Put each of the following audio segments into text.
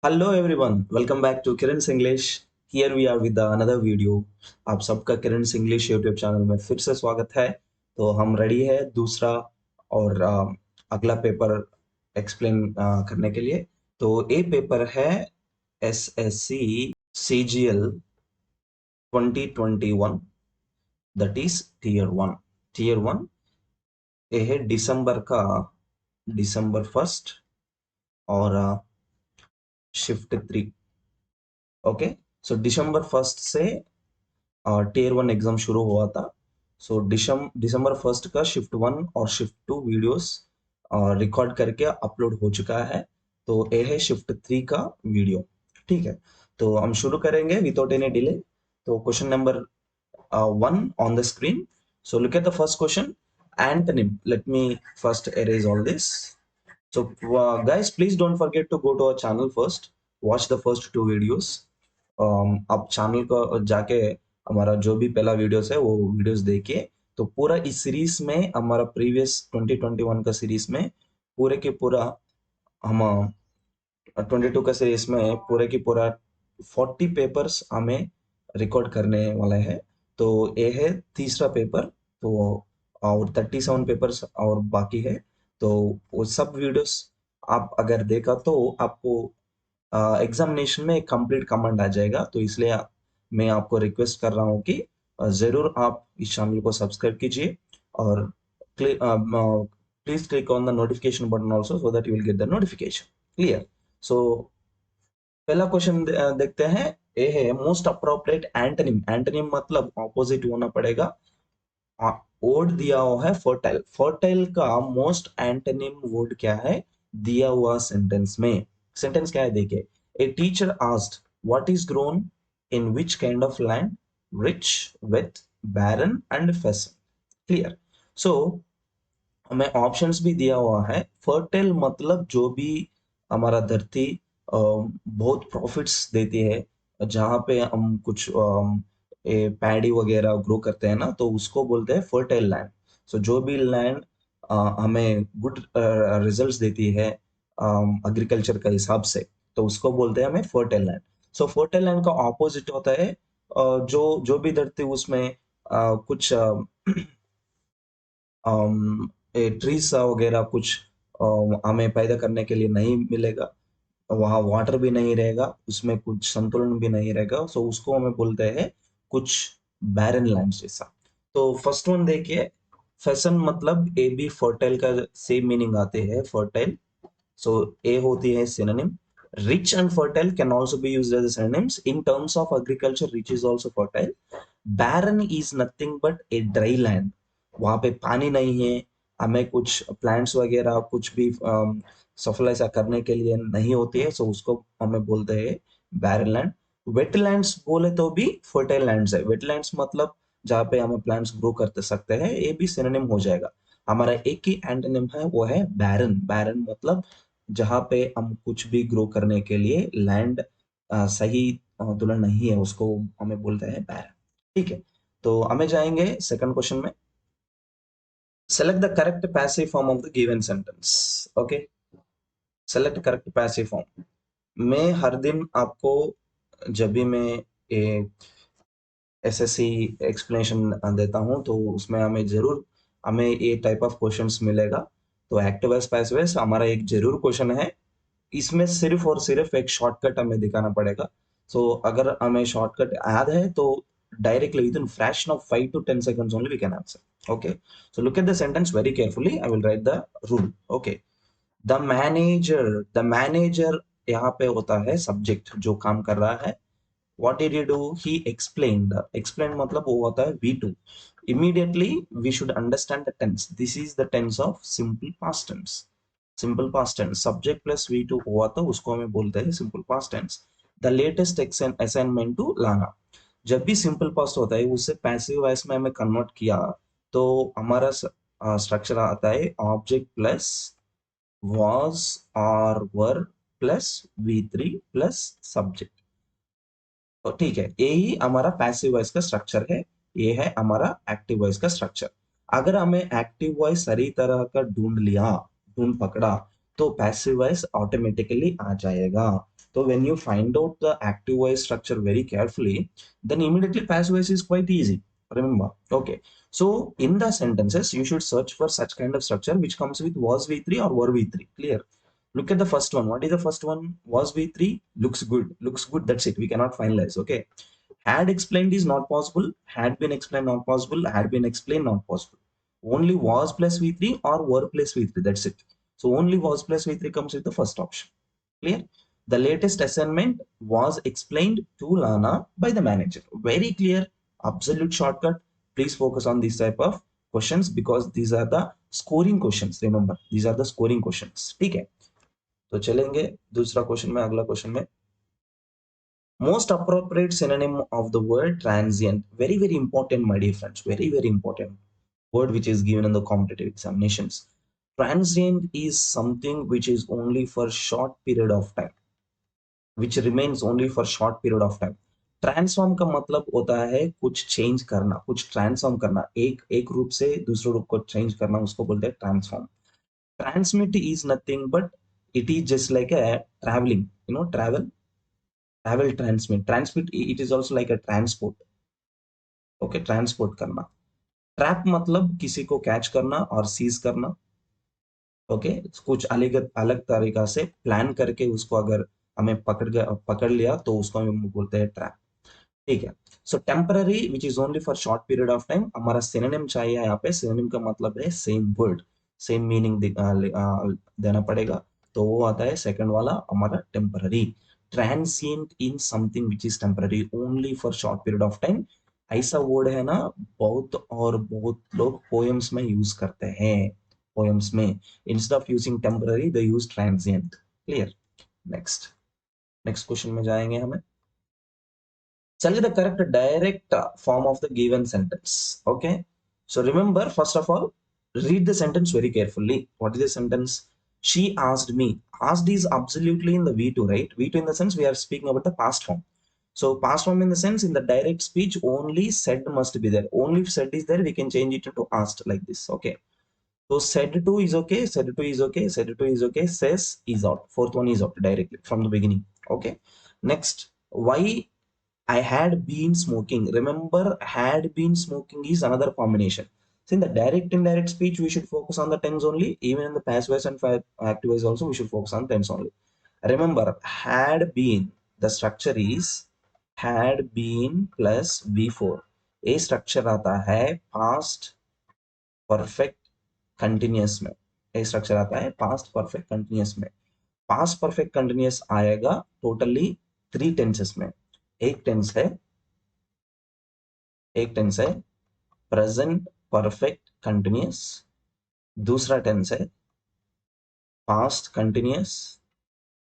Hello everyone, welcome back to Kiran English. Here we are with another video. आप सबका किरण English YouTube channel में फिर से स्वागत है। तो हम रेडी है दूसरा और अगला पेपर एक्सप्लेन करने के लिए। तो ये पेपर है SSC CGL 2021, that is tier one. ये है दिसंबर 1 और शिफ्ट 3। ओके, सो दिसंबर 1 से टीयर 1 एग्जाम शुरू हुआ था। सो दिसंबर 1 का शिफ्ट 1 और शिफ्ट 2 वीडियोस रिकॉर्ड करके अपलोड हो चुका है। तो ये है शिफ्ट 3 का वीडियो। ठीक है, तो हम शुरू करेंगे विदाउट एनी डिले। तो question number 1 on the screen. So look at the first question. Antonym. Let me first erase all this. So guys, please don't forget to go to our channel first. Watch the first two videos. आप channel को जाके हमारा जो भी पहला videos है वो videos देखिए। तो पूरा इस सीरीज में हमारा प्रीवियस 2021 का सीरीज में पूरे के पूरा हम 22 का सीरीज में पूरे की पूरा 40 पेपर्स हमें रिकॉर्ड करने वाले हैं। तो ये है तीसरा पेपर। तो और 37 पेपर्स और बाकी है। तो वो सब वीडियोस आप अगर देखा तो आपको एग्जामिनेशन में एक कंप्लीट कमांड आ जाएगा। तो इसलिए मैं आपको रिक्वेस्ट कर रहा हूँ कि जरूर आप इस चैनल को सब्सक्राइब कीजिए और please click on the notification button also so that you will get the notification. Clear? So पहला क्वेश्चन देखते हैं। ये है मोस्ट अप्रोप्रिएट एंटोनिम। एंटोनिम मतलब ऑपोजिट होना पड़ेगा। वर्ड दिया हुआ है फर्टाइल। फर्टाइल का मोस्ट एंटोनिम वर्ड क्या है दिया हुआ सेंटेंस में? सेंटेंस क्या है देखिए। A teacher asked what is grown in which kind of land, rich, wet, barren and fashion. Clear? So हमें ऑप्शंस भी दिया हुआ है। फर्टाइल मतलब जो भी हमारा धरती बहुत प्रॉफिट्स देती है, जहाँ पे हम कुछ पैडी वगैरह ग्रो करते हैं ना, तो उसको बोलते हैं फर्टाइल लैंड। सो जो भी लैंड हमें गुड रिजल्ट्स देती है एग्रीकल्चर का हिसाब से, तो उसको बोलते हैं हमें फर्टाइल लैंड। सो फर्टाइल लैंड का ऑपोजिट होता है जो जो भी धरती उसमें कुछ ट्रीज वगैरह कुछ हमें पैदा करने के लिए नहीं मिलेगा, वहाँ वाटर भी नहीं रहेगा, उसमें कुछ संतुलन भी नहीं रहेगा। सो उसको हमें बोलते हैं कुछ बैरन लैंड जैसा। तो फर्स्ट वन देखिए। फैशन मतलब ए बी फर्टाइल का सेम मीनिंग आते हैं फर्टाइल। सो ए होती है synonym. Rich and fertile can also be used as synonyms in terms of agriculture. Rich is also fertile. Barren is nothing but a dry land. वहां पे पानी नहीं है, हमें कुछ प्लांट्स वगैरह कुछ भी सफल ऐसा करने के लिए नहीं होती है। सो उसको हमें बोलते हैं बैरन लैंड। वेटलैंड्स बोले तो भी फर्टाइल लैंड्स है। वेटलैंड्स मतलब जहाँ पे हमें प्लांट्स ग्रो करते सकते हैं, ये भी सिनोनिम हो जाएगा। हमारा एक ही एंटोनिम है, वो है बैरन। बैरन मतलब जहाँ पे हम कुछ भी ग्रो करने के लिए लैंड सही तुलन नहीं है, उसको हमें बोलते हैं बैरन। ठीक है, तो हमें जाएंगे सेकंड क्वेश्चन में। Select the correct passive form of the given sentence. Okay, select correct passive form. मैं हर दिन आपको जब भी मैं एसएससी एक्सप्लेनेशन देता हूँ तो उसमें हमें ये टाइप ऑफ क्वेश्चंस मिलेगा। तो एक्टिव वॉइस पैसिव वॉइस हमारा एक जरूर क्वेश्चन है। इसमें सिर्फ और सिर्फ एक शॉर्टकट हमें दिखाना पड़ेगा। सो अगर हमें शॉर्टकट याद है तो directly with in fraction of 5 to 10 seconds only we can answer. Okay, so look at the sentence very carefully. I will write the rule. Okay, the manager यहाँ पे होता है सब्जेक्ट जो काम कर रहा है। what did he do? He explained. Explain मतलब वो होता है V2. Immediately we should understand the tense. This is the tense of simple past tense. Simple past tense subject plus V2 हुआ तो उसको हमें बोलते हैं simple past tense. The latest assignment to लाना। जब भी सिंपल पास्ट होता है उससे पैसिव वॉइस में हमें कन्वर्ट किया तो हमारा स्ट्रक्चर आता है ऑब्जेक्ट प्लस was और were plus V3 plus subject. तो ठीक है, यही हमारा पैसिव वॉइस का स्ट्रक्चर है। ये है हमारा एक्टिव वॉइस का स्ट्रक्चर। अगर हमें एक्टिव वॉइस सही तरह का ढूंढ पकड़ा तो पैसिव वॉइस ऑटोमेटिकली आ जाएगा। So when you find out the active voice structure very carefully, then immediately passive voice is quite easy, remember. Okay, so in the sentences you should search for such kind of structure which comes with was v3 or were v3. Clear? Look at the first one. What is the first one? Was v3. Looks good, looks good, that's it, we cannot finalize. Okay, had explained is not possible, had been explained not possible, had been explained not possible. Only was plus v3 or were plus v3, that's it. So only was plus v3 comes with the first option. Clear? The latest assignment was explained to Lana by the manager. Very clear, absolute shortcut. Please focus on this type of questions because these are the scoring questions. Remember, these are the scoring questions. ठीक है? तो चलेंगे दूसरा question में, अगला question में. Most appropriate synonym of the word transient. Very, very important, my dear friends. Very, very important word which is given in the competitive examinations. Transient is something which is only for short period of time, which remains only for short period of time. Transform का मतलब होता है कुछ change करना, कुछ transform करना, एक रूप से दूसरे रूप को चेंज करना, उसको बोलते हैं transform. Transmit is nothing but it is just like a travelling, travel, transmit it is also like a transport. Okay, transport करना. ट्रैप मतलब किसी को कैच करना और सीज करना. ओके, कुछ अलग अलग तरीका से प्लान करके उसको अगर हमें पकड़ लिया तो उसको हम बोलते हैं ट्रैप. ठीक है. So temporary which is only for short period of time. हमारा सिनोनिम चाहिए यहाँ पे. सिनोनिम का मतलब है सेम वर्ड, सेम मीनिंग देना पड़ेगा. तो वो आता है सेकंड वाला हमारा temporary. Transient in something which is temporary only for short period of time. ऐसा वर्ड है ना, बहुत और बहुत लोग पोएम्स में यूज करते हैं. पोएम्स में instead of using temporary they use transient. Clear? Next next question में जाएंगे हमें. Select the correct direct form of the given sentence. Okay. So remember, first of all, read the sentence very carefully. What is the sentence? She asked me. Asked is absolutely in the V2, right? V2 in the sense we are speaking about the past form. So past form in the sense in the direct speech only said must be there. Only if said is there, we can change it into asked like this. Okay. So said to is okay, said to is okay, said to is okay, says is out. Fourth one is out directly from the beginning. Okay. Next, why I had been smoking. Remember, had been smoking is another combination. So in the direct indirect speech, we should focus on the tense only. Even in the passive voice and active voice also, we should focus on tense only. Remember, had been, the structure is had been plus V4. A structure आता है past perfect continuous में. A structure आता है past perfect continuous में. Past perfect continuous आएगा totally 3 tenses में. एक tense है प्रेजेंट परफेक्ट कंटिन्यूअस. दूसरा टेंस है पास्ट कंटिन्यूअस.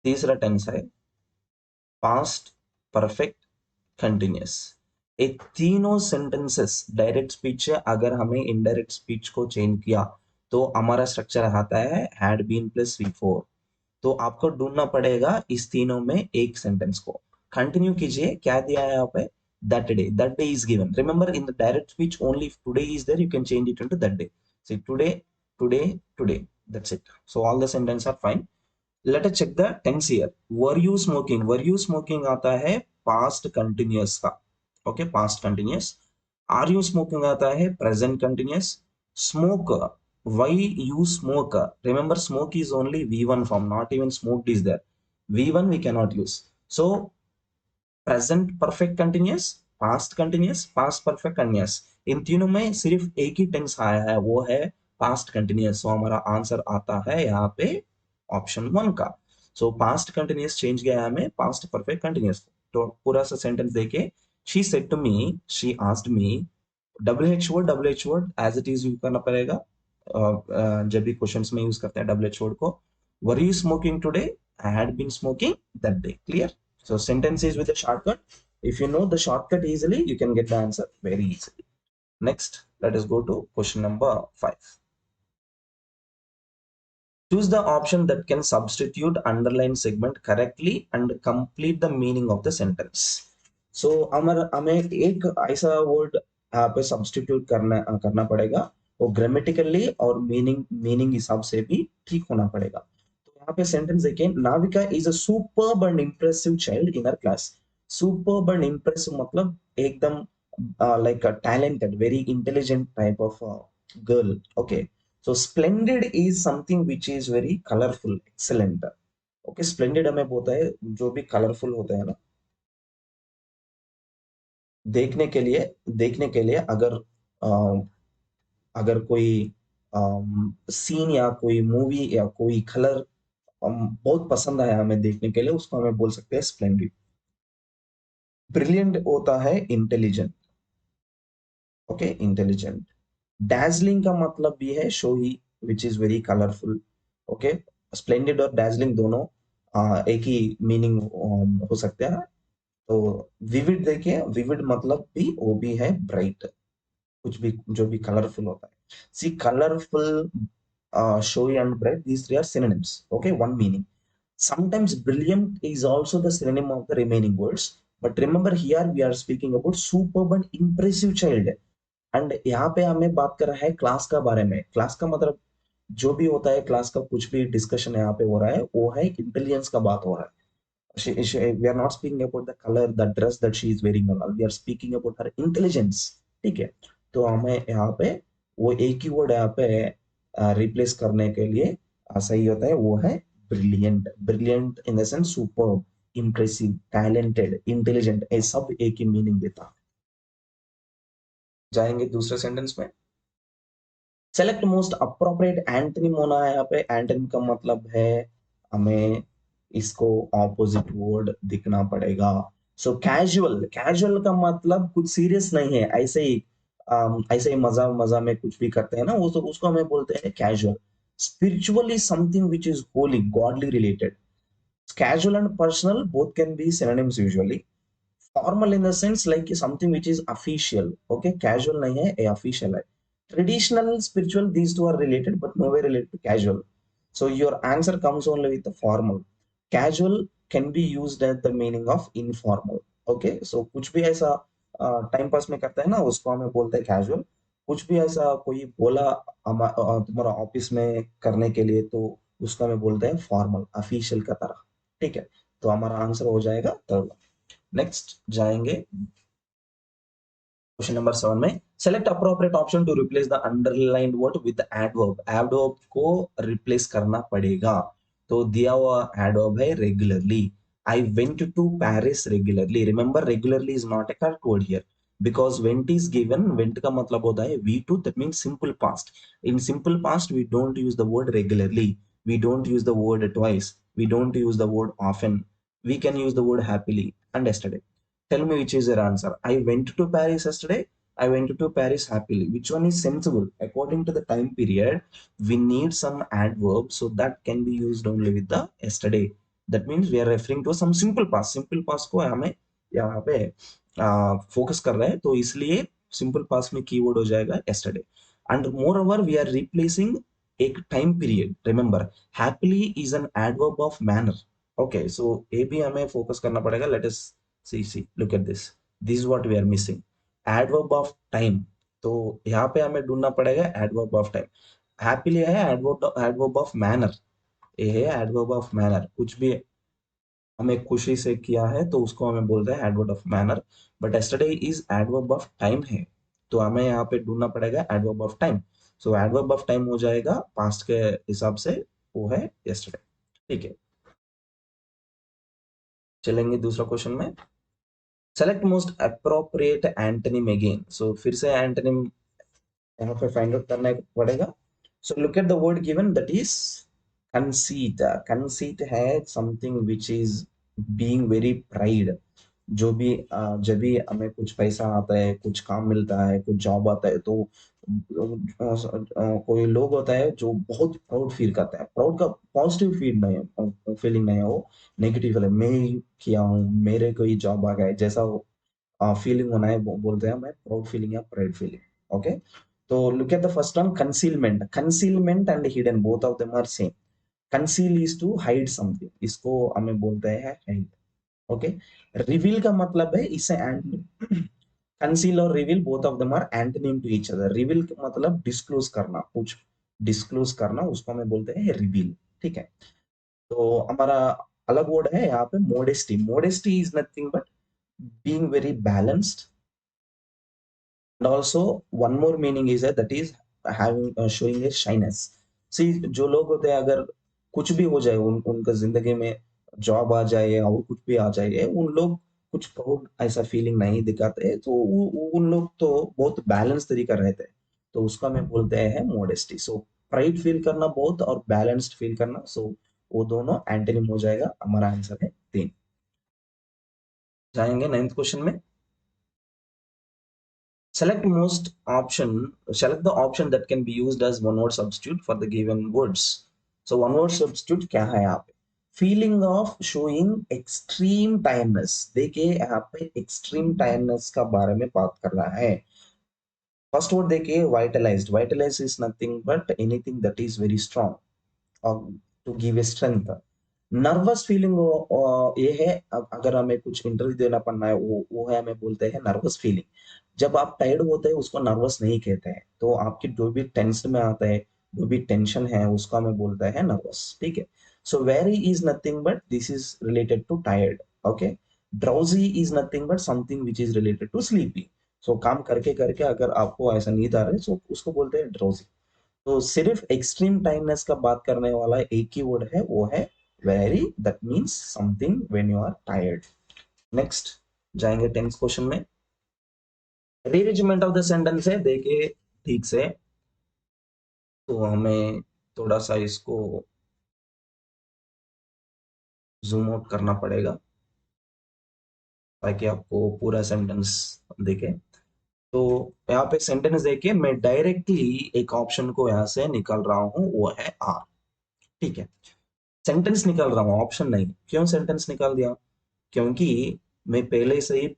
तीसरा टेंस है पास्ट परफेक्ट कंटिन्यूअस. ये तीनों सेंटेंसेस डायरेक्ट स्पीच है. अगर हमें इनडायरेक्ट स्पीच को चेंज किया तो हमारा स्ट्रक्चर आता है हैड बीन प्लस V4. तो आपको ढूंढना पड़ेगा इस तीनों में एक सेंटेंस को. कंटिन्यू कीजिए. क्या दिया है यहाँ पे? that day is given. Remember, in the direct speech only if today is there you can change it into that day. See, today, that's it. So all the sentences are fine. Let us check the tense here. Were you smoking आता है past continuous का. Okay, past continuous. Are you smoking आता है present continuous. Smoke, why you smoke? Remember, smoke is only V1 form, not even smoked is there. V1 we cannot use. So present perfect continuous, past continuous, past perfect continuous. इन तीनों में सिर्फ एक ही tense आया है, वो है past continuous. सो हमारा आंसर आता है यहाँ पे ऑप्शन 1 का. सो पास्ट कंटिन्यूअस चेंज गया है हमें पास्ट परफेक्ट कंटिन्यूअस. तो पूरा सा सेंटेंस देखे. She said to me, she asked me. WH word as it is use करना पड़ेगा. जब भी क्वेश्चंस में यूज करते हैं WH वर्ड को. Were you smoking today? I had been smoking that day. Clear? So sentence is with a shortcut. If you know the shortcut easily, you can get the answer very easily. Next, let us go to question number 5. Choose the option that can substitute underline segment correctly and complete the meaning of the sentence. So हमें एक ऐसा word यहाँ पे substitute करना पड़ेगा. वो grammatically और meaning हिसाब से भी ठीक होना पड़ेगा. यहाँ पे सेंटेंस देखिए, Navika is a superb and impressive child in her class. Superb and impressive मतलब एकदम like a talented, very intelligent type of girl. Okay, so splendid is something which is very colorful, excellent. Okay, splendid हमें बोलता है जो भी colourful होता है ना, देखने के लिए अगर अगर कोई सीन या कोई मूवी या कोई कलर बहुत पसंद आया हमें देखने के लिए, उसको हमें बोल सकते हैं स्प्लेंडेड। ब्रिलियंट होता है इंटेलिजेंट। Okay, intelligent. डैजलिंग का मतलब भी है showy, which is very colourful. Okay, splendid और डैजलिंग दोनों एक ही मीनिंग हो सकते हैं। तो विविड देखिए, विविड मतलब भी वो भी है ब्राइट, कुछ भी जो भी कलरफुल होता है। सी colourful, showy and bright, these three are synonyms. Okay, one meaning. Sometimes brilliant is also the synonym of the remaining words, but remember here we are speaking about superb and impressive child, and यहाँ पे हमें बात कर रहा है class का बारे में। क्लास का मतलब जो भी होता है, क्लास का कुछ भी डिस्कशन यहाँ पे हो रहा है, वो है इंटेलिजेंस का बात हो रहा है। We are not speaking about the color, the dress that she is wearing and all. We are speaking about her intelligence. ठीक है, तो हमें यहाँ पे वो एक ही वर्ड यहाँ पे रिप्लेस करने के लिए सही होता है, वो है brilliant. Brilliant in the sense super, impressive, talented, intelligent, ये सब एक ही मीनिंग देता। जाएंगे दूसरे सेंटेंस में। सेलेक्ट मोस्ट अप्रोप्रिएट एंटोनिम होना है यहाँ पे। एंटोनिम का मतलब है हमें इसको ऑपोजिट वर्ड दिखना पड़ेगा। सो कैजुअल, कैजुअल का मतलब कुछ सीरियस नहीं है, ऐसे ही मजा मजा में कुछ भी करते हैं ना, वो तो उसको हमें बोलते हैं casual. Spiritual is something which is Holi, godly related. Casual and personal both can be synonyms usually. Formal in the sense like something which is official. Okay, casual नहीं है, ये ऑफिशियल है। Traditional, spiritual, these two are related but nowhere related to casual. So your answer comes only with the formal. Casual can be used at the meaning of informal. Okay, so कुछ भी ऐसा time pass में करते हैं ना, उसको हमें बोलते हैं कैजुअल। कुछ भी ऐसा कोई बोला तुम्हारा ऑफिस में करने के लिए, तो उसको हमें बोलते हैं फॉर्मल, ऑफिशियल का तरह। ठीक है, तो हमारा आंसर हो जाएगा थर्ड। नेक्स्ट जाएंगे क्वेश्चन नंबर 7 में। Select appropriate option to replace the underlined word with adverb. Adverb को रिप्लेस करना पड़ेगा, तो दिया हुआ एडवर्ब है regularly. I went to Paris regularly. Remember, regularly is not a correct word here, because went is given, went का मतलब होता है v2, that means simple past. In simple past we don't use the word regularly, we don't use the word twice, we don't use the word often. We can use the word happily and yesterday. Tell me which is your answer. I went to Paris yesterday. I went to Paris happily. Which one is sensible? According to the time period, we need some adverb, so that can be used only with the yesterday. That means we are referring to some simple past. Simple past को हमें यहाँ पे focus कर रहे हैं, तो इसलिए simple past में कीवर्ड हो जाएगा yesterday. And moreover, we are replacing एक time period. Remember, happily is an adverb of manner. Okay, so ये भी हमें फोकस करना पड़ेगा. Let us see, look at this. This is what we are missing. Adverb of time. तो यहाँ पे हमें ढूंढना पड़ेगा adverb of time. Happily है adverb of manner. ये है adverb of manner. कुछ भी हमें खुशी से किया है, तो उसको हमें बोलते हैं adverb of manner. But yesterday is adverb of time है, तो हमें यहाँ पे ढूंढना पड़ेगा adverb of time. So adverb of time हो जाएगा past के हिसाब से, वो है yesterday. ठीक है, चलेंगे दूसरा क्वेश्चन में। Select most appropriate antonym again. So फिर से एंटोनिम यहाँ पे फाइंड आउट करना पड़ेगा। So look at the word given, that is conceit. Conceit है something which is being very pride. जो भी जब भी हमें कुछ पैसा आता है, कुछ काम मिलता है, कुछ जॉब आता है, तो कोई लोग होता है जो बहुत प्राउड फील करता है। प्राउड का पॉजिटिव फील नहीं है, फीलिंग नहीं है, वो नेगेटिव है। मैं ही किया हूँ, मेरे को ही जॉब आ गया है, जैसा फीलिंग होना है, बोलते हैं मैं प्राउड फीलिंग या प्राइड फीलिंग। ओके, तो look at the first one, concealment. Concealment and hidden both of them are same. Conceal is to hide something, इसको हमें बोलते हैं हाइड। ओके, रिवील का मतलब है इसे एंटोनिम। कंसील और reveal both of them are antonym to each other. Reveal का मतलब डिस्क्लोज करना, कुछ डिस्क्लोज करना, उसको हमें बोलते हैं रिवील। ठीक है, तो हमारा अलग वर्ड है यहाँ पे modesty. Modesty is nothing but being very balanced. And also one more meaning is that is having showing a shyness. See, जो लोग होते हैं अगर कुछ भी हो जाए उनका जिंदगी में, जॉब आ जाए या और कुछ भी आ जाए, उन लोग कुछ प्राउड ऐसा फीलिंग नहीं दिखाते, तो उन लोग तो बहुत बैलेंस तरीका रहते हैं, तो उसका मैं बोलते हैं मोडेस्टी. सो प्राइड फील करना बहुत और बैलेंस्ड फील करना, सो वो दोनों एंटोनिम हो जाएगा. हमारा आंसर है 3. जाएंगे 9th क्वेश्चन में. Select most option. Select the option that can be used as one word substitute for the given words. So one word substitute क्या है यहाँ पे? Feeling of showing extreme tiredness. देखिए यहाँ पे extreme tiredness का बारे में बात कर रहा है. First word देखिए vitalized. Vitalized is nothing but anything that is very strong or to give a strength. Nervous feeling ये है, अगर हमें कुछ इंटरव्यू देना पड़ना है, वो है, हमें बोलते हैं नर्वस फीलिंग. जब आप टायर्ड होते हैं उसको नर्वस नहीं कहते हैं, तो आपकी जो भी टेंशन में आता है, जो भी टेंशन है, उसका हमें बोलता है नर्वस. ठीक है. So weary is nothing but this is related to tired. Okay. Drowsy is nothing but something which is related to sleepy. So काम करके करके अगर आपको ऐसा नींद आ रहा है, सो उसको बोलते हैं ड्राउजी. तो सिर्फ एक्सट्रीम टाइमनेस का बात करने वाला एक ही वर्ड है, वो है very. That means something when you are tired. Next जाएंगे 10th क्वेश्चन में. रीअरेंजमेंट ऑफ द सेंटेंस है, देखिए ठीक से, तो हमें थोड़ा सा इसको जूम आउट करना पड़ेगा ताकि आपको पूरा सेंटेंस देखे. तो यहाँ पे सेंटेंस देखिए, मैं डायरेक्टली एक ऑप्शन को यहाँ से निकाल रहा हूँ, वो है आर. ठीक है. सेंटेंस निकाल रहा हूँ, ऑप्शन नहीं. क्यों सेंटेंस निकाल दिया? क्योंकि मैं पहले से ही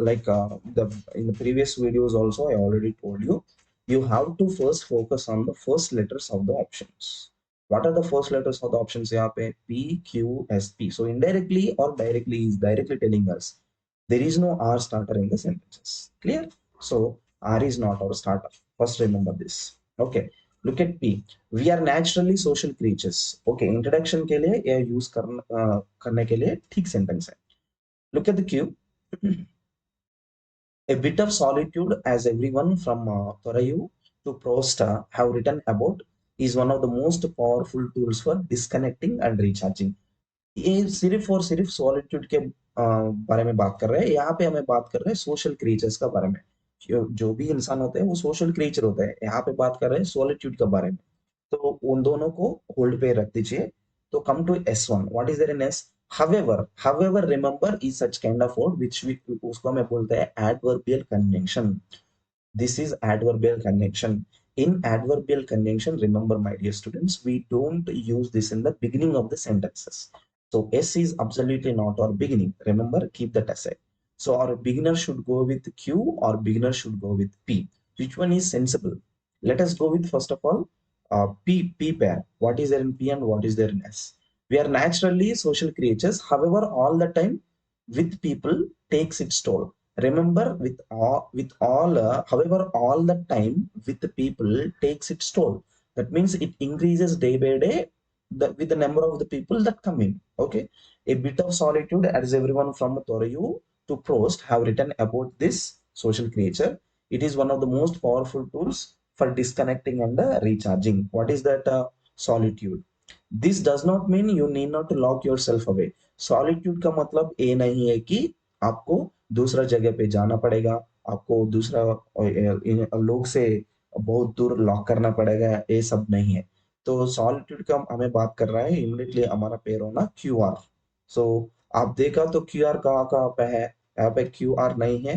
like in the previous videos also I already told you, you have to first focus on the first letters of the options. What are the first letters of the options? यहाँ पे P Q S P. So indirectly or directly is directly telling us there is no R starter in the sentences. Clear? So R is not our starter. First remember this. Okay. Look at P. We are naturally social creatures. Okay. Introduction के लिए यह use करने के लिए ठीक sentence है. Look at the Q. A bit of solitude, as everyone from Thorayu to Prost have written about, is one of the most powerful tools for disconnecting and recharging. ये सिर्फ और सिर्फ सॉलिट्यूड के बारे में बात कर रहे हैं. यहाँ पे हमें बात कर रहे हैं सोशल क्रिएचर्स का बारे में. जो भी इंसान होते हैं वो सोशल क्रिएचर होते हैं. यहाँ पे बात कर रहे हैं सॉलिट्यूड के बारे में. तो उन दोनों को होल्ड पे रख दीजिए. तो come to S1. What is there in S? However, remember is such kind of word which we उसको हमें बोलते हैं adverbial conjunction. This is adverbial conjunction. In adverbial conjunction, remember my dear students, we don't use this in the beginning of the sentences. So S is absolutely not our beginning. Remember, keep that aside. So our beginner should go with Q or beginner should go with P. Which one is sensible? Let us go with first of all P pair. What is there in P and what is there in S? We are naturally social creatures. However, all the time with people takes its toll. Remember, however, all the time with the people takes its toll. That means it increases day by day with the number of the people that come in. Okay, a bit of solitude, as everyone from Thoreau to Proust have written about this social creature. It is one of the most powerful tools for disconnecting and recharging. What is that solitude? This does not mean you need not to lock yourself away. Solitude का मतलब ये नहीं है कि आपको दूसरा जगह पे जाना पड़ेगा, आपको दूसरा लोग से बहुत दूर लॉक करना पड़ेगा, ये सब नहीं है. तो सॉलिट्यूड का हमें बात कर रहा है, इमीडिएटली हमारा पेयर होना QR. सो आप देखा तो QR कहाँ कहाँ पे है? यहाँ पे QR नहीं है,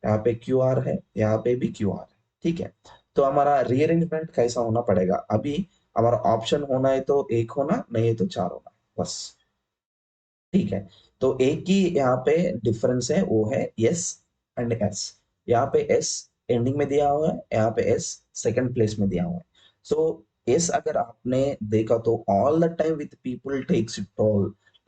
यहाँ पे QR है, यहाँ पे भी QR है. ठीक है. तो हमारा रीअरेंजमेंट कैसा होना पड़ेगा? अभी हमारा ऑप्शन होना है तो एक होना, नहीं है तो चार होना, बस. ठीक है. तो एक ही यहाँ पे डिफरेंस है, वो है S एंड S. यहाँ पे S एंडिंग में दिया हुआ है, यहाँ पे S सेकंड प्लेस में दिया हुआ है. सो S अगर आपने देखा तो all the time with people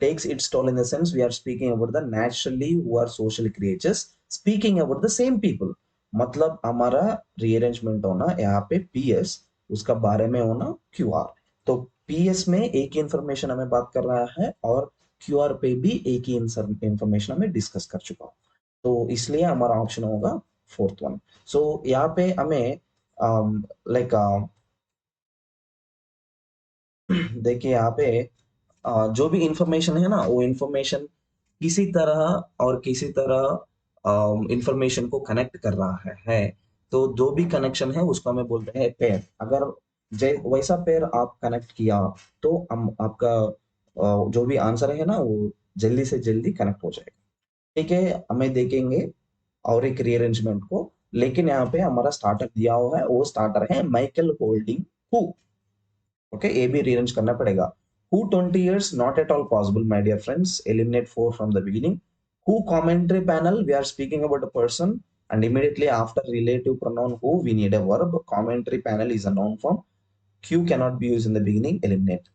takes its toll in the sense we are speaking about the naturally who are social creatures speaking about the same people. मतलब हमारा रीअरेंजमेंट होना यहाँ पे PS, उसका बारे में होना QR. तो पीएस में एक ही इंफॉर्मेशन हमें बात कर रहा है और क्यूआर पे भी एक ही इंफॉर्मेशन हमें डिस्कस कर चुका हूँ, तो इसलिए हमारा ऑप्शन होगा फोर्थ वन। सो यहाँ पे हमें लाइक देखिए यहाँ पे जो भी इंफॉर्मेशन है ना, वो इंफॉर्मेशन किसी तरह और किसी तरह इंफॉर्मेशन को कनेक्ट कर रहा है। तो जो भी कनेक्शन है उसको हमें बोलते हैं पेयर। अगर वैसा पेयर आप कनेक्ट किया तो हम आपका जो भी आंसर है ना वो जल्दी से जल्दी कनेक्ट हो जाएगा। ठीक है, हमें देखेंगे और एक रीअरेंजमेंट को, लेकिन यहाँ पे हमारा स्टार्टर दिया हुआ है, वो स्टार्टर है माइकल होल्डिंग हु। ओके, ये भी रीअरेंज करना पड़ेगा। Who 20 years? Not at all possible, my dear friends. Eliminate four from the beginning. Who commentary panel? We are speaking about a person, and immediately after relative pronoun who, we need a verb. Commentary panel is a noun form. Q cannot be used in the beginning. Eliminate.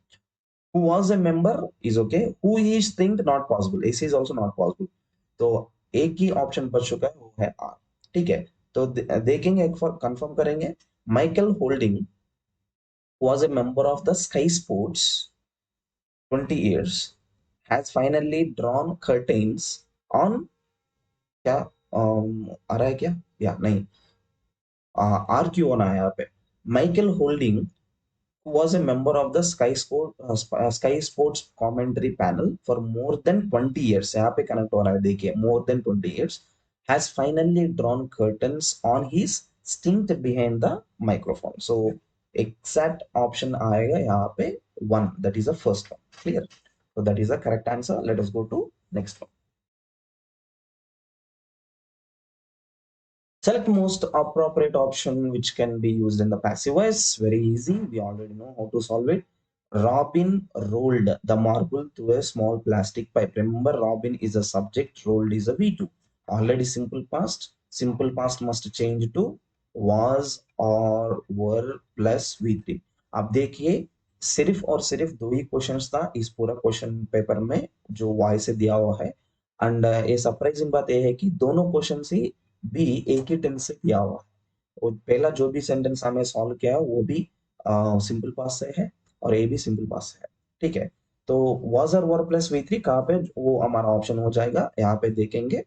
Who was a member is okay. Who is think not possible. AC is also not possible. तो एक ही option बच चुका है, वो है are. ठीक है, तो देखेंगे, एक कंफर्म करेंगे। Michael holding was a member of the Sky Sports 20 years, has finally drawn curtains on क्या आ रहा है क्या, या नहीं, आर क्यू होना है यहाँ पे। Michael holding was a member of the Sky Sports commentary panel for more than 20 years, यहाँ पे कनेक्ट हो रहा है, देखिए more than 20 years, has finally drawn curtains on his stint behind the microphone. So exact option आएगा यहाँ पे one, that is the first one. Clear? So that is the correct answer. Let us go to next one. Select most appropriate option which can be used in the passive voice. Very easy. We already know how to solve it. Robin rolled the marble through a small plastic pipe. Remember, Robin is a subject, rolled is a V2. Already simple past. Simple past must change to was or were plus V3. अब देखिए, सिर्फ और सिर्फ दो ही questions था इस पूरा question paper में जो वाई से दिया हुआ है। एंड ये सरप्राइजिंग बात यह है कि दोनों क्वेश्चन ही भी एक ही टेंस से किया हुआ है। और पहला जो भी सेंटेंस हमें सॉल्व किया है वो भी सिंपल पास्ट से है, और ये भी सिंपल पास्ट से है। ठीक है, तो वाज और वर प्लस वी थ्री कहाँ पे, वो हमारा ऑप्शन हो जाएगा। यहाँ पे देखेंगे,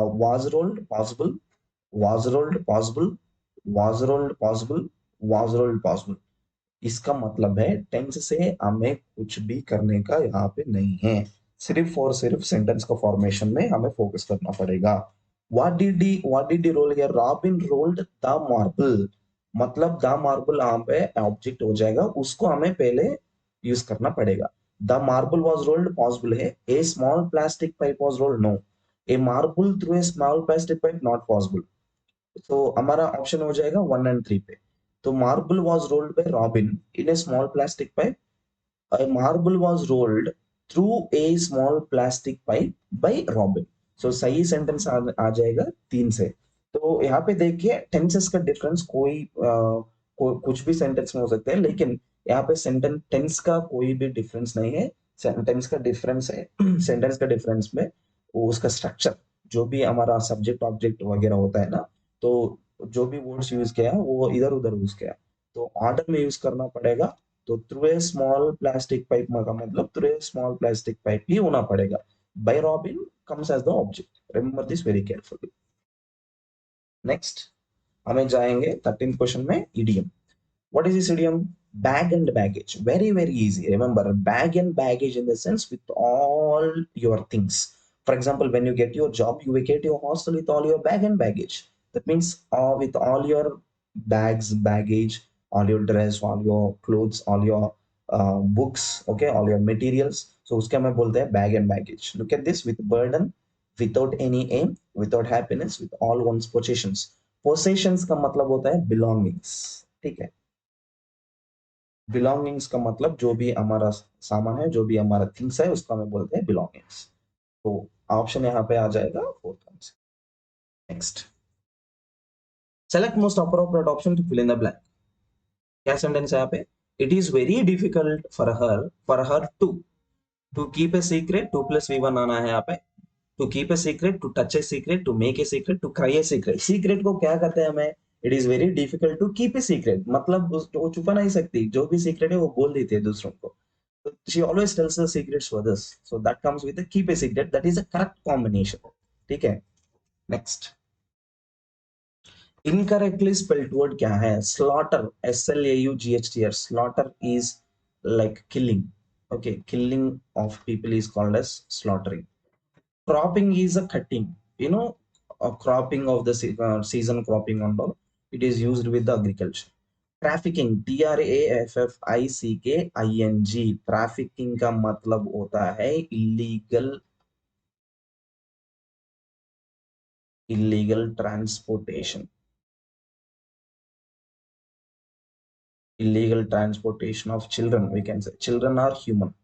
was rolled possible, was rolled possible, was rolled possible, was rolled possible. इसका मतलब है टेंस से हमें कुछ भी करने का यहाँ पे नहीं है, सिर्फ और सिर्फ सेंटेंस का फॉर्मेशन में हमें फोकस करना पड़ेगा। What did he role here? Robin rolled the marble, मतलब द मार्बल यहाँ पे ऑब्जेक्ट हो जाएगा, उसको हमें पहले यूज करना पड़ेगा। The marble was rolled possible है, a small plastic pipe was rolled no, a marble through a small plastic pipe not possible. तो हमारा ऑप्शन हो जाएगा 1 और 3 पे। तो marble was rolled bye robin in A small plastic pipe, a marble was rolled through a small plastic pipe by Robin. So सही sentence आ जाएगा 3 से। तो यहाँ पे देखिए टेंसेस का डिफरेंस कुछ भी सेंटेंस में हो सकता है, लेकिन यहाँ पे सेंटेंस टेंस का कोई भी डिफरेंस नहीं है। सेंटेंस का डिफरेंस है सेंटेंस का डिफरेंस में वो उसका स्ट्रक्चर, जो भी हमारा सब्जेक्ट ऑब्जेक्ट वगैरह होता है ना, तो जो भी वर्ड्स यूज किया वो इधर उधर यूज किया, तो ऑर्डर में यूज करना पड़ेगा। तो through a small plastic pipe का मतलब through a small plastic pipe ही होना पड़ेगा। By Robin comes as the object, remember this very carefully. Next हमें जाएंगे 13 क्वेश्चन में, idiom. What is this idiom? Bag and baggage. Very, very easy. Remember, bag and baggage in the sense with all your things. For example, when you get your job, you vacate your hostel with all your bag and baggage. That means with all your bags, baggage, all your dress, all your clothes, all your books, okay, all your materials. So uske hame bolte hain bag and baggage. Look at this, with burden, without any aim, without happiness, with all one's possessions. Possessions का मतलब होता है belongings. ठीक है, belongings का मतलब जो भी हमारा सामान है, जो भी हमारा थिंग्स है, उसको हमें बोलते हैं बिलोंगिंग्स। तो ऑप्शन यहाँ पे आ जाएगा fourth answer. Next, select most appropriate option to fill in the blank. क्या सेंटेंस है यहाँ पे? It is very difficult for her to keep a secret, 2+V1 आना है यहाँ पे। To keep a secret, to touch a secret, to make a secret, to cry a secret. Secret को क्या कहते हैं हमें? It is very difficult to keep a secret, मतलब वो छुपा नहीं सकती, जो भी सीक्रेट है वो बोल देती है दूसरों को. She always tells the secrets for this, so that comes with keep a secret, that is a correct combination. ठीक है. नेक्स्ट, इनकरेक्टली स्पेल्ड वर्ड क्या है? Slaughter, SLAUGHTR. Slaughter is like killing. Okay, killing of people is called as slaughtering. Cropping is a cutting, you know, a cropping of the season cropping and all. It is used with the agriculture. Trafficking, TRAFFICKING. Trafficking का मतलब होता है illegal transportation. Illegal transportation of children, we can say. Children are human.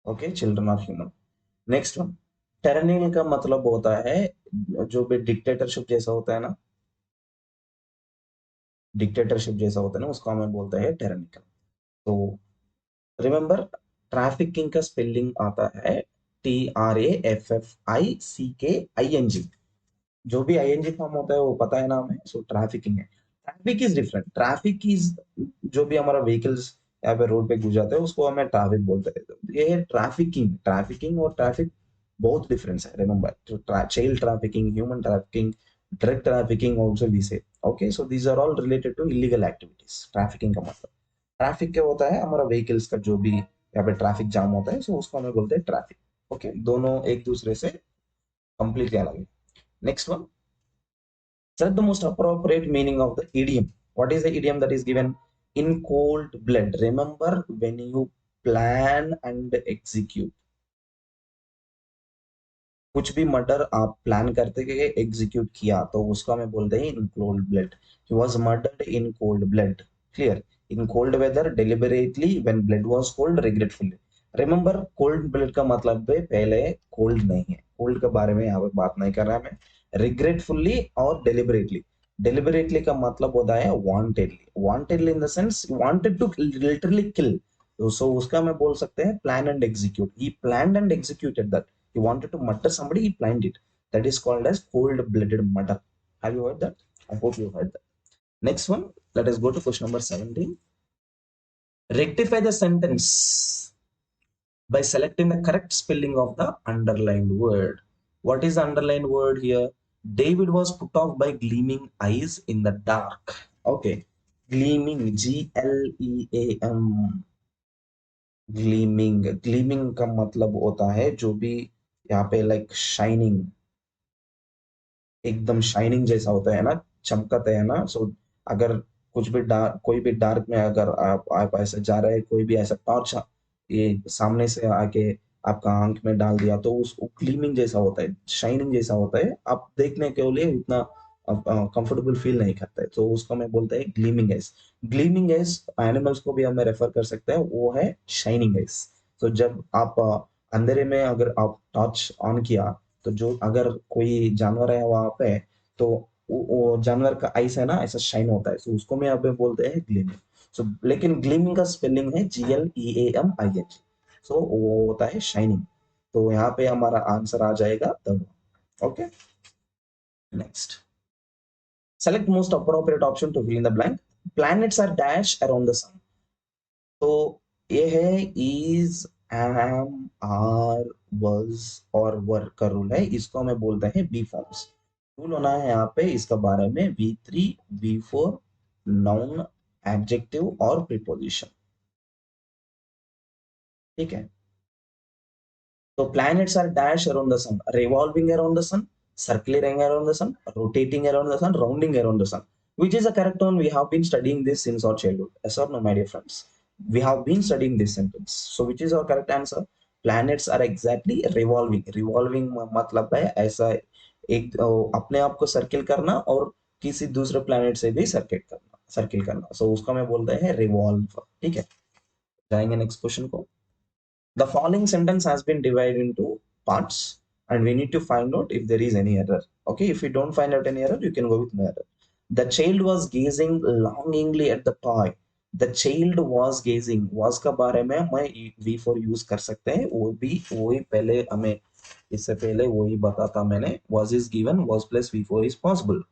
Okay, children are human. Next one, tyrannical का मतलब होता है जो भी डिक्टेटरशिप जैसा होता है ना, डिक्टेटरशिप जैसा होता है ना, उसको हमें बोलते हैं tyrannical. तो रिमेंबर, ट्रैफिकिंग का स्पेलिंग आता है TRAFFICKING. जो भी आईएनजी फॉर्म होता है वो पता है ना हमें, सो ट्रैफिकिंग है. Traffic is different. Traffic is जो भी हमारा व्हीकल्स यहाँ पे रोड पे गुजरते हैं उसको हमें ट्रैफिक बोलते हैं. तो ये है ट्रैफिकिंग. ट्रैफिकिंग और ट्रैफिक बहुत डिफरेंस है. Remember, child trafficking, human trafficking, drug trafficking also we say. Okay, so these are all related to illegal activities. Trafficking का मतलब, ट्रैफिक क्या होता है? हमारा व्हीकल्स का जो भी यहाँ पे ट्रैफिक जाम होता है, सो उसको हमें बोलते हैं ट्रैफिक. ओके, दोनों एक दूसरे से कंप्लीटली अलग है. Next one, select the most appropriate meaning of the idiom. What is the idiom that is given? In cold blood. Remember, when you plan and execute, कुछ भी मर्डर आप प्लान करते के एग्जीक्यूट किया तो उसको हमें बोलते हैं in cold blood. He was murdered in cold blood. Clear. In cold weather, deliberately, when blood was cold, regretfully. Remember, cold blood का मतलब है पहले कोल्ड नहीं है, कोल्ड के बारे में यहाँ पे बात नहीं कर रहा है मैं. रिग्रेटफुल्ली और डेलिबरेटली. डेलिबरेटली का मतलब होता है wantedly. Wantedly in the sense wanted to literally kill. So उसका मैं बोल सकते हैं plan and execute. He planned and executed that. He wanted to murder somebody, he planned it. That is called as cold-blooded murder. Have you heard that? I hope you heard that. Next one, let us go to question number 17. Rectify the sentence by selecting the correct spelling of the underlined word. What is the underlined word here? David was put off by gleaming eyes in the dark. Okay. Gleaming, GLEAM. Gleaming. Gleaming का मतलब होता है जो भी यहाँ पे like shining, एकदम shining जैसा होता है ना, चमकते है ना. सो अगर कुछ भी डार्क, कोई भी डार्क में अगर आप ऐसे जा रहे हैं, कोई भी ऐसा टॉर्च ये सामने से आके आपका आंख में डाल दिया तो उस ग्लीमिंग जैसा होता है, शाइनिंग जैसा होता है. आप देखने के लिए उतना कंफर्टेबल फील नहीं करते है, तो उसको मैं बोलते हैं gleaming eyes. Gleaming eyes animals को भी हमें रेफर कर सकते हैं, वो है शाइनिंग आइज. तो जब आप अंधेरे में अगर आप टॉर्च ऑन किया तो जो अगर कोई जानवर है वहां पे, तो वो जानवर का आइस है ना ऐसा शाइन होता है, तो उसको मैं यहाँ पे बोलते हैं ग्लीमिंग. सो लेकिन ग्लीमिंग का स्पेलिंग है GLEAMING. सो वो होता है शाइनिंग. तो यहाँ पे हमारा आंसर आ जाएगा तब. Okay. Next, select most appropriate option to fill in the blank. Planets are dash around the sun. तो ये है इज, एम, आर, was और वर का रूल है. इसको हमें बोलते हैं बी फॉर्म्स. रूल होना है यहाँ पे इसका बारे में V3, V4, नाउन, एडजेक्टिव और प्रीपोजिशन. ठीक है. So planets are dash around the sun, revolving around the sun, circling around the sun, rotating around the sun, rounding around the sun. Which is the correct one? We have been studying this since our childhood. Yes or no, my dear friends? We have been studying this sentence. So which is our correct answer? Planets are exactly revolving. Revolving मतलब है ऐसा एक अपने आप को circle करना और किसी दूसरे प्लैनेट से भी सर्किल करना. सो उसका मैं बोलते हैं रिवॉल्व. ठीक है. जाएंगे नेक्स्ट क्वेश्चन को. The following sentence has been divided into parts and we need to find out if there is any error. Okay, if you don't find out any error, you can go with no error. The child was gazing longingly at the toy. The child was gazing. Was का बारे में मैं V4 use कर सकते हैं, वो भी वही पहले हमें इससे पहले वही बताता मैंने. Was is given, was plus V4 is possible.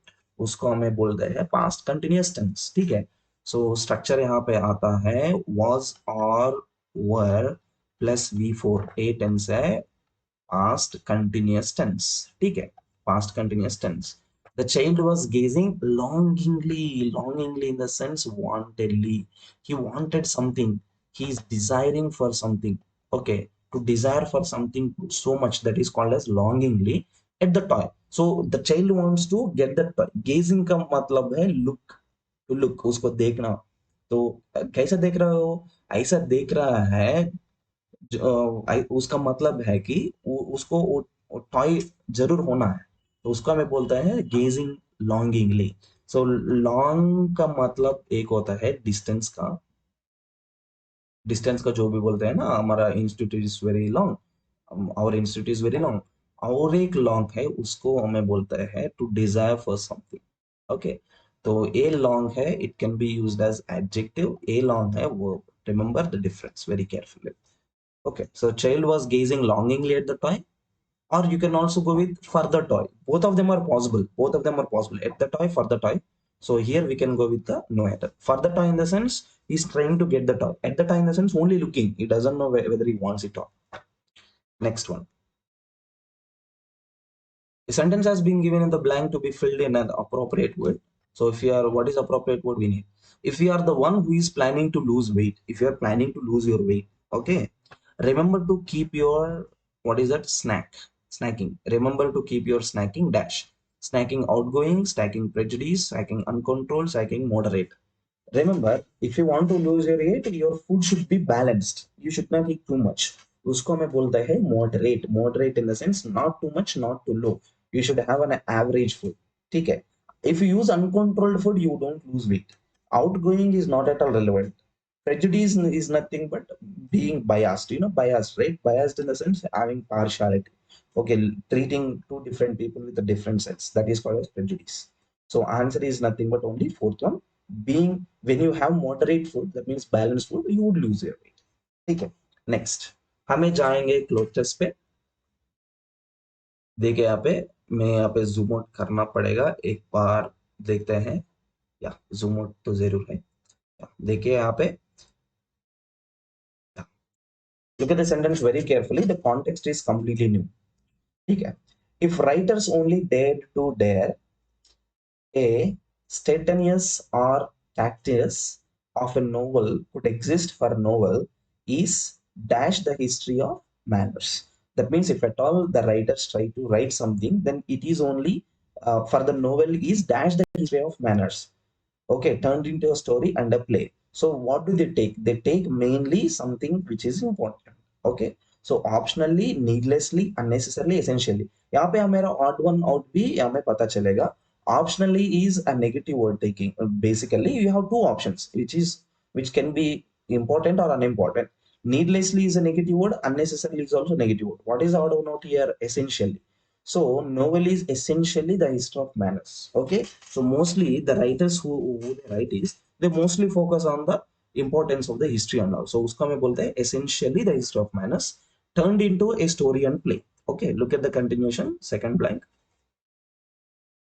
उसको हमें बोलते हैं पास्ट कंटिन्यूअस टेंस, ठीक है। सो स्ट्रक्चर यहाँ पे आता है was और were plus V4, a tense है, past continuous tense, ठीक है, past continuous tense. The child was gazing longingly in the sense wantedly. He wanted something. He is desiring for something. Okay, to desire for something so much, that is called as longingly at the toy. So the child wants to get the toy. Gazing का मतलब है look, to look, उसको देखना। तो कैसा देख रहा हो? ऐसा देख रहा है उसका मतलब है कि उसको वो टॉय जरूर होना है, तो उसको हमें बोलता है गेजिंग लॉन्गिंगली। सो लॉन्ग का मतलब एक होता है डिस्टेंस का, डिस्टेंस का जो भी बोलते हैं ना, हमारा इंस्टीट्यूट इज वेरी लॉन्ग, और इंस्टीट्यूट इज वेरी लॉन्ग, और एक लॉन्ग है उसको हमें बोलता है to desire for something. Okay, तो ए लॉन्ग है, it can be used as adjective, a long है वो, remember the difference very carefully. Okay, so child was gazing longingly at the toy, or you can also go with for the toy. Both of them are possible. Both of them are possible. At the toy, for the toy. So here we can go with the no at. For the toy in the sense he's trying to get the toy. At the toy in the sense only looking. He doesn't know whether he wants it or not. Next one. A sentence has been given in the blank to be filled in an appropriate word. So if you are, what is appropriate word we need? If you are the one who is planning to lose weight, if you are planning to lose your weight, okay, remember to keep your, what is that, snacking. Remember to keep your snacking dash. Snacking outgoing, snacking prejudice, snacking uncontrolled, snacking moderate. Remember, if you want to lose your weight, your food should be balanced. You should not eat too much. उसको हमें बोलता है moderate. Moderate in the sense not too much, not too low. You should have an average food. ठीक है. If you use uncontrolled food, you don't lose weight. Outgoing is not at all relevant. Prejudice is nothing but being biased. You know, biased, right? Biased in the sense having partiality. Okay, treating two different people with a different sense. That is called as prejudice. So answer is nothing but only fourth one. Being, when you have moderate food, that means balanced food, you would lose your weight. ठीक है, next हमें जाएंगे क्लोचर्स पे। देखिए यहाँ पे, मैं यहाँ पे जूम आउट करना पड़ेगा एक बार, देखते हैं, या जूम आउट तो जरूर है। देखिए यहाँ पे, look at the sentence very carefully, the context is completely new, ठीक है। If writers only dared to dare a Statanius or Cactus of a novel could exist for novel is dash the history of manners. That means if at all the writers try to write something, then it is only for the novel is dash the history of manners. Okay, turned into a story and a play. So what do they take? They take mainly something which is important. Okay, so optionally, needlessly, unnecessarily, essentially. यहाँ पे हमारा odd one out भी हमें पता चलेगा। Optionally is a negative word taking. Basically, you have two options, which can be important or unimportant. Needlessly is a negative word. Unnecessarily is also negative word. What is odd one out here? Essentially. So novel is essentially the history of manners. Okay, so mostly the writers who they write is, they mostly focus on the importance of the history and all. So उसको हमें बोलते हैं essentially the history of manners turned into a story and play. Okay, look at the continuation, second blank.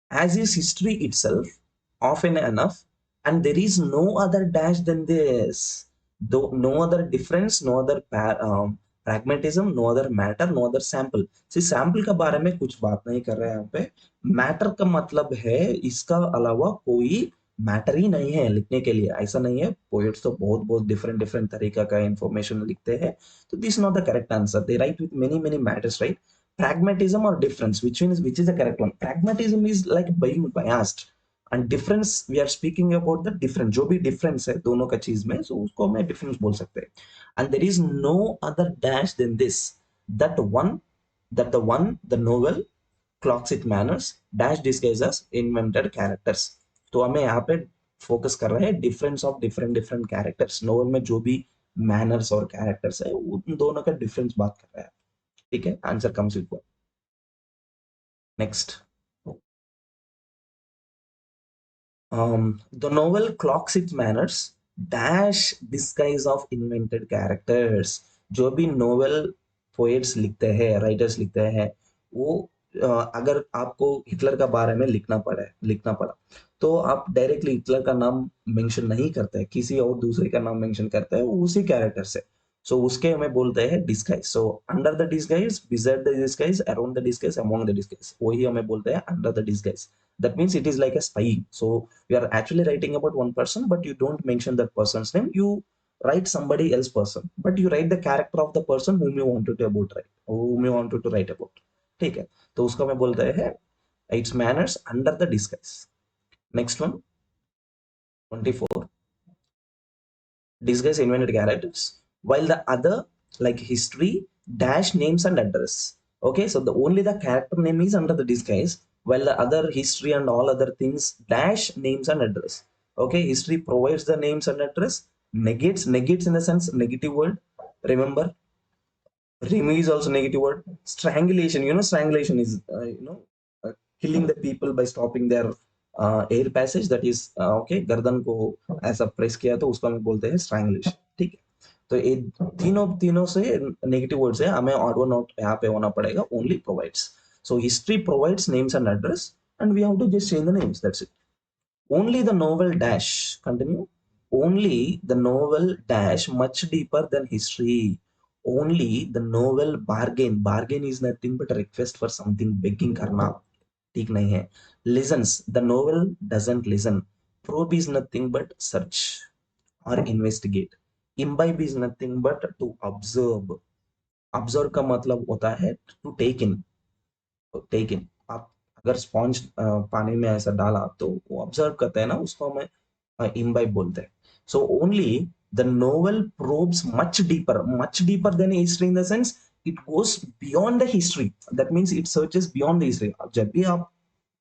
As is history itself, often enough, and there is no other dash than this. Though no other difference, no other pragmatism, no other matter, no other sample. C sample के बारे में कुछ बात नहीं कर रहे हैं यहाँ पे। मैटर का मतलब है इसका अलावा कोई मैटर ही नहीं है लिखने के लिए, ऐसा नहीं है। पोएट्स तो बहुत बहुत डिफरेंट डिफरेंट तरीका का इंफॉर्मेशन लिखते हैं, तो this not the correct answer. They right with many many matters, right? Pragmatism or difference, which is the correct one? Pragmatism is like being biased, and difference, we are speaking about the difference, जो भी difference है दोनों का चीज में, so उसको हमें difference बोल सकते हैं। And there is no other dash than this, that one, that the one, the novel clocks its manners dash disguises invented characters। तो हमें यहाँ पे फोकस कर रहे हैं difference of different different characters. Novel में जो भी मैनर्स और कैरेक्टर्स है उन दोनों का डिफरेंस बात कर रहा है, ठीक है। Answer comes with one. Next, the novel clocks its manners dash disguise of invented characters। जो भी नोवेल पोएट्स लिखते हैं, राइटर्स लिखते हैं, वो अगर आपको हिटलर का बारे में लिखना पड़ा, तो आप डायरेक्टली हिटलर का नाम मेंशन नहीं करते हैं, किसी और दूसरे का नाम मेंशन करते हैं उसी कैरेक्टर से। सो उसके हमें बोलते हैं disguise. So under the disguise, beside the disguise, around the disguise, among the disguise, वही हमें बोलते हैं under the disguise. That means it is like a spy. So you are actually writing about one person, but you don't mention that person's name. You write somebody else person, but you write the character of the person whom you wanted to about write, whom you wanted to write about. ठीक है, तो उसको मैं बोलते हैं it's manners under the disguise. Next one, 24, disguise invented characters, while the other like history dash names and address. Okay, so the only the character name is under the disguise, while the other history and all other things dash names and address. Okay, history provides the names and address, negates in the sense negative word, remember. Remy is also negative word. Strangulation, strangulation is, killing the people by stopping their air passage. That is, okay, गर्दन को ऐसा press किया तो उसको हम बोलते हैं strangulation। ठीक है, तो ये तीनों तीनों से नेगेटिव वर्ड्स है, हमें ऑड वन नोट यहाँ पे होना पड़ेगा, only provides. So history provides names and address and we have to just change the names, that's it. Only the novel dash, continue. Only the novel dash much deeper than history. Only the novel bargain. Bargain is nothing but a request for something, begging करना ठीक नहीं है। Listens. The novel doesn't listen. Probe is nothing but search or investigate. Imbibe is nothing but to observe. Observe का मतलब होता है to take in. Take इन। आप अगर स्पॉन्ज पानी में ऐसा डाला तो वो ऑब्जर्व करते हैं ना, उसको हमें इम्बाइब बोलते हैं। So only the novel probes much deeper than history in the sense it goes beyond the history. That means it searches beyond the history. जब भी आप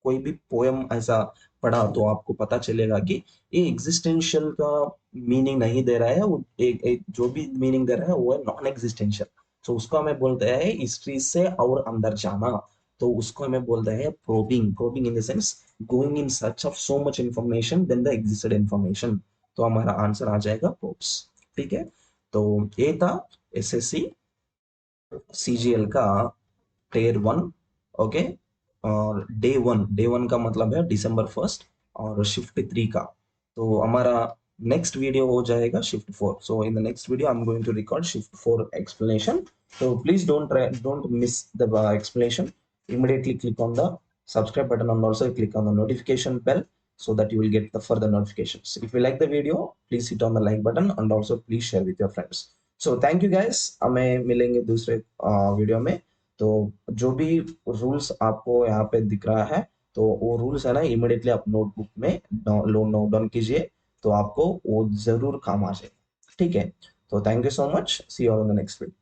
कोई भी पोएम ऐसा पढ़ा तो आपको पता चलेगा कि ये एग्जिस्टेंशियल का मीनिंग नहीं दे रहा है, वो जो भी मीनिंग दे रहा है वो है नॉन एग्जिस्टेंशियल। सो उसको हमें बोलते हैं हिस्ट्री से और अंदर जाना, तो उसको हमें बोलते हैं probing. Probing in the sense going in search of so much information then the existed information. तो हमारा आंसर आ जाएगा प्रोब्स। ठीक है, तो ये था एसएससी सीजीएल का टेयर 1। ओके, और डे वन का मतलब है December 1 और शिफ्ट 3 का। तो हमारा नेक्स्ट वीडियो हो जाएगा shift 4। So in the next video I am going to record shift 4 explanation. So please don't miss the explanation. Immediately click on the subscribe button and also click on the notification bell so that you will get the further notifications. If you like the video, please hit on the like button and also please share with your friends. So thank you guys, हमें मिलेंगे दूसरे video में। तो जो भी rules आपको यहाँ पे दिख रहा है, तो वो रूल्स है ना, इमिडिएटली आप नोटबुक में नोट डाउन कीजिए, तो आपको वो जरूर काम आ जाए। ठीक है, तो thank you so much, see you on the next video.